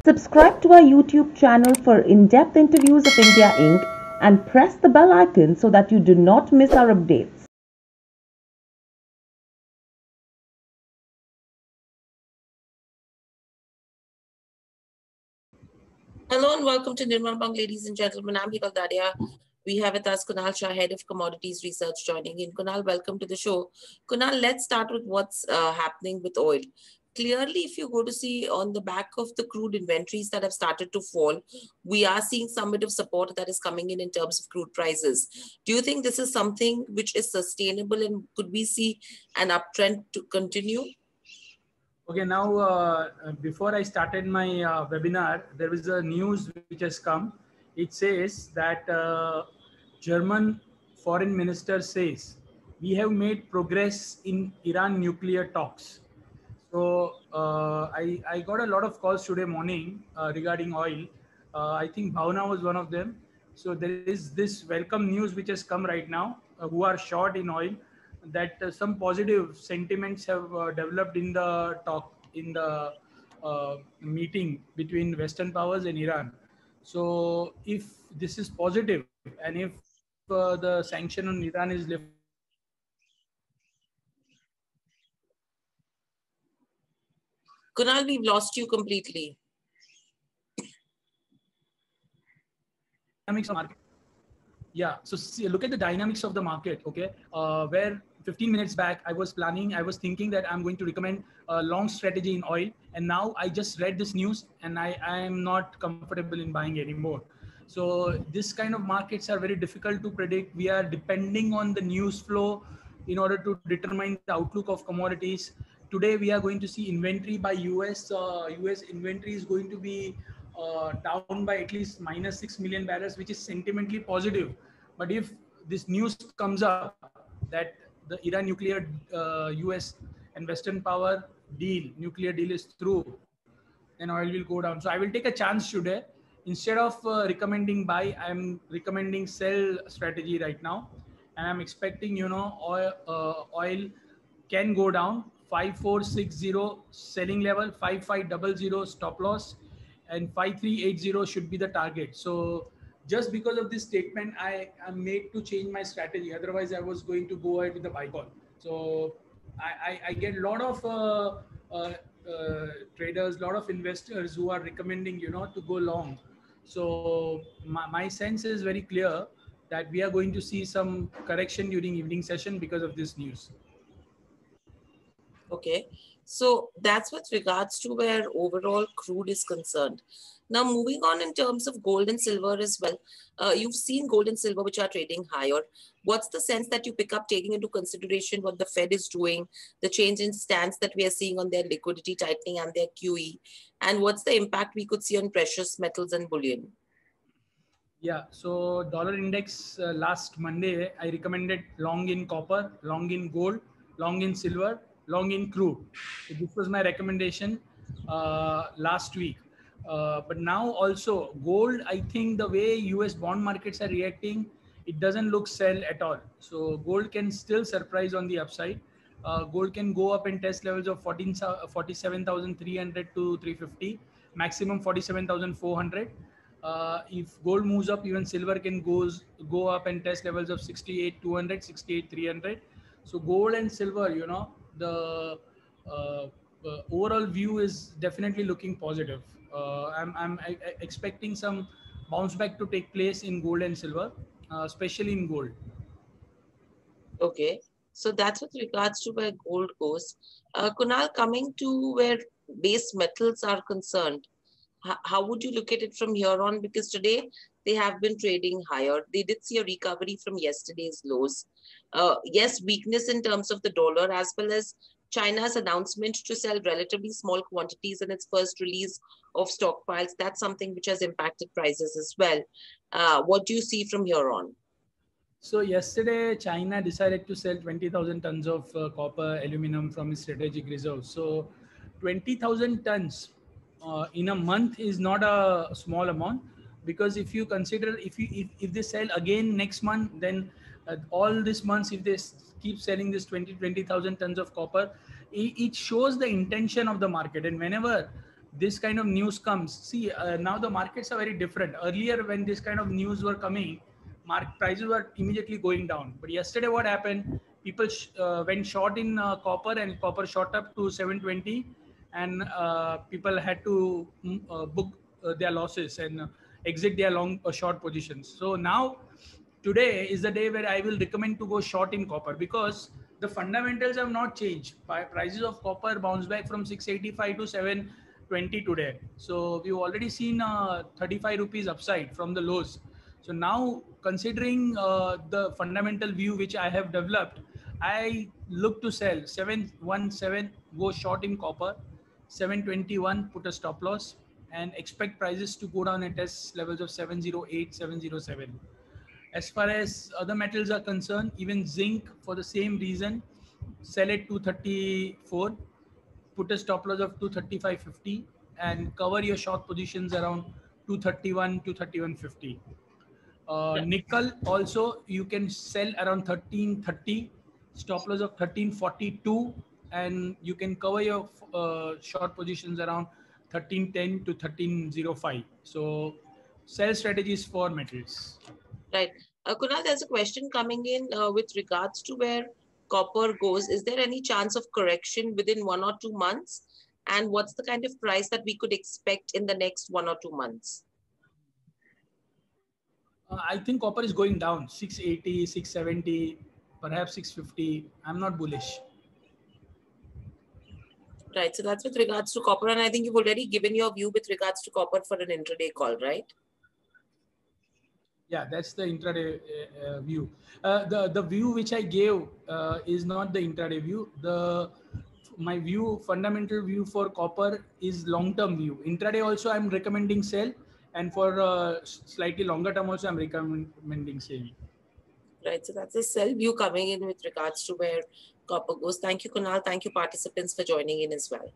Subscribe to our YouTube channel for in-depth interviews of India Inc. and press the bell icon so that you do not miss our updates. Hello and welcome to Nirmal Bang, ladies and gentlemen. I'm Hiral Dadia. We have with us Kunal Shah, Head of Commodities Research, joining in. Kunal, welcome to the show. Kunal, let's start with what's happening with oil. Clearly, if you go to see on the back of the crude inventories that have started to fall, we are seeing some bit of support that is coming in terms of crude prices. Do you think this is something which is sustainable and could we see an uptrend to continue? Okay, now before I started my webinar, there was a news which has come. It says that German foreign minister says we have made progress in Iran nuclear talks. So I got a lot of calls today morning regarding oil. I think Bhavna was one of them. So there is this welcome news which has come right now, who are short in oil, that some positive sentiments have developed in the talk, in the meeting between Western powers and Iran. So if this is positive and if the sanction on Iran is lifted, Kunal, we've lost you completely. dynamics of market. Yeah, so see, look at the dynamics of the market, okay? Where 15 minutes back, I was thinking that I'm going to recommend a long strategy in oil. And now I just read this news and I am not comfortable in buying anymore. So this kind of markets are very difficult to predict. We are depending on the news flow in order to determine the outlook of commodities. Today, we are going to see inventory by US. US inventory is going to be down by at least minus 6 million barrels, which is sentimentally positive. But if this news comes up that the Iran nuclear US and Western power nuclear deal is through, then oil will go down. So I will take a chance today. Instead of recommending buy, I'm recommending sell strategy right now. And I'm expecting, oil can go down 5460 selling level, 5500 stop loss, and 5380 should be the target. So just because of this statement, I am made to change my strategy. Otherwise, I was going to go ahead with the buy call. So I get a lot of traders, a lot of investors who are recommending, to go long. So my sense is very clear that we are going to see some correction during evening session because of this news. Okay, so that's with regards to where overall crude is concerned. Now, moving on in terms of gold and silver as well, you've seen gold and silver which are trading higher. What's the sense that you pick up taking into consideration what the Fed is doing, the change in stance that we are seeing on their liquidity tightening and their QE, and what's the impact we could see on precious metals and bullion? Yeah, so dollar index last Monday, I recommended long in copper, long in gold, long in silver, long in crude. So this was my recommendation last week. But now also gold, I think the way US bond markets are reacting, it doesn't look sell at all. So gold can still surprise on the upside. Gold can go up and test levels of 47,300 to 350, maximum 47,400. If gold moves up, even silver can go up and test levels of 68,200, 68,300. So gold and silver, the overall view is definitely looking positive. I'm expecting some bounce back to take place in gold and silver, especially in gold. Okay, so that's with regards to where gold goes. Kunal, coming to where base metals are concerned, how would you look at it from here on? Because today they have been trading higher. They did see a recovery from yesterday's lows. Yes, weakness in terms of the dollar as well as China's announcement to sell relatively small quantities in its first release of stockpiles. That's something which has impacted prices as well. What do you see from here on? So yesterday, China decided to sell 20,000 tons of copper, aluminum from its strategic reserves. So 20,000 tons in a month is not a small amount, because if you consider, if they sell again next month, then all these months, if they keep selling this 20,000 tons of copper, it shows the intention of the market. And whenever this kind of news comes, see, now the markets are very different. Earlier, when this kind of news were coming, prices were immediately going down. But yesterday, what happened? People went short in copper, and copper shot up to 720, and people had to book their losses and exit their long short positions. So now, today is the day where I will recommend to go short in copper, because the fundamentals have not changed. Prices of copper bounce back from 685 to 720 today. So we've already seen 35 rupees upside from the lows. So now, considering the fundamental view which I have developed, I look to sell 717, go short in copper, 721, put a stop loss, and expect prices to go down at test levels of 708, 707. As far as other metals are concerned, even zinc, for the same reason, sell at 234, put a stop loss of 235.50, and cover your short positions around 231 to 31.50. Nickel also, you can sell around 1330, stop loss of 1342, and you can cover your short positions around 1310 to 1305. So sell strategies for metals. Right. Kunal, there's a question coming in with regards to where copper goes. Is there any chance of correction within 1 or 2 months? And what's the kind of price that we could expect in the next 1 or 2 months? I think copper is going down, 680, 670, perhaps 650. I'm not bullish. Right. So that's with regards to copper. And I think you've already given your view with regards to copper for an intraday call, right? Yeah, that's the intraday view. The view which I gave is not the intraday view. My view, fundamental view for copper is long-term view. Intraday also I'm recommending sell, and for slightly longer term also I'm recommending sell. Right. So that's a sell view coming in with regards to where copper goes. Thank you, Kunal. Thank you, participants, for joining in as well.